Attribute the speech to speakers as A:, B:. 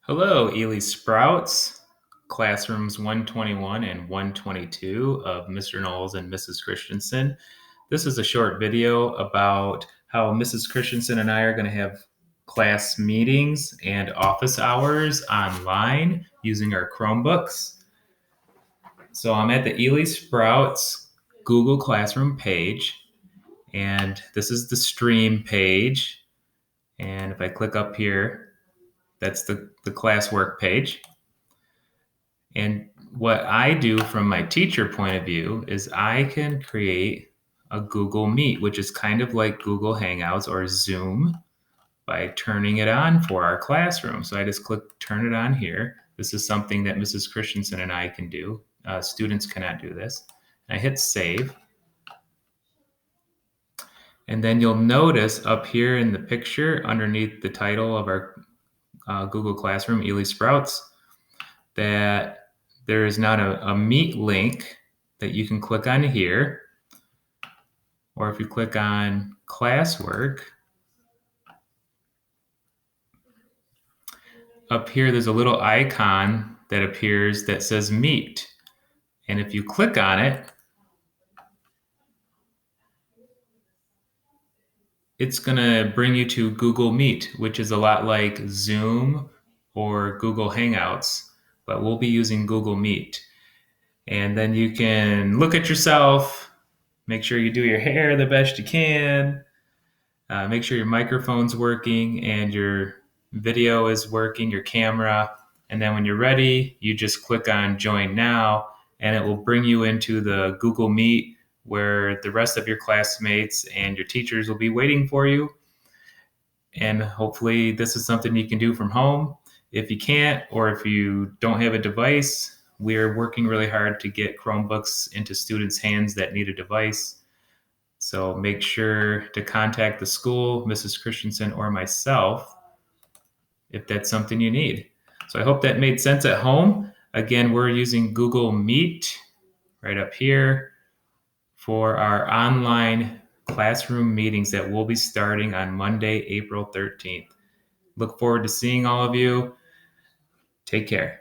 A: Hello, Ely Sprouts, classrooms 121 and 122 of Mr. Knowles and Mrs. Christensen. This is a short video about how Mrs. Christensen and I are going to have class meetings and office hours online using our Chromebooks. So I'm at the Ely Sprouts Google Classroom page, and this is the stream page. And if I click up here, that's the classwork page. And what I do from my teacher point of view is I can create a Google Meet, which is kind of like Google Hangouts or Zoom, by turning it on for our classroom. So I just click turn it on here. This is something that Mrs. Christensen and I can do. Students cannot do this. And I hit save. And then you'll notice up here in the picture underneath the title of our Google Classroom, Ely Sprouts, that there is not a Meet link that you can click on here. Or if you click on classwork, up here there's a little icon that appears that says Meet. And if you click on it, it's going to bring you to Google Meet, which is a lot like Zoom or Google Hangouts, but we'll be using Google Meet. And then you can look at yourself, make sure you do your hair the best you can, make sure your microphone's working and your video is working, your camera. And then when you're ready, you just click on Join Now, and it will bring you into the Google Meet where the rest of your classmates and your teachers will be waiting for you. And hopefully this is something you can do from home. If you can't, or if you don't have a device, we're working really hard to get Chromebooks into students' hands that need a device. So make sure to contact the school, Mrs. Christensen, or myself if that's something you need. So I hope that made sense at home. Again, we're using Google Meet right up here for our online classroom meetings that will be starting on Monday, April 13th. Look forward to seeing all of you. Take care.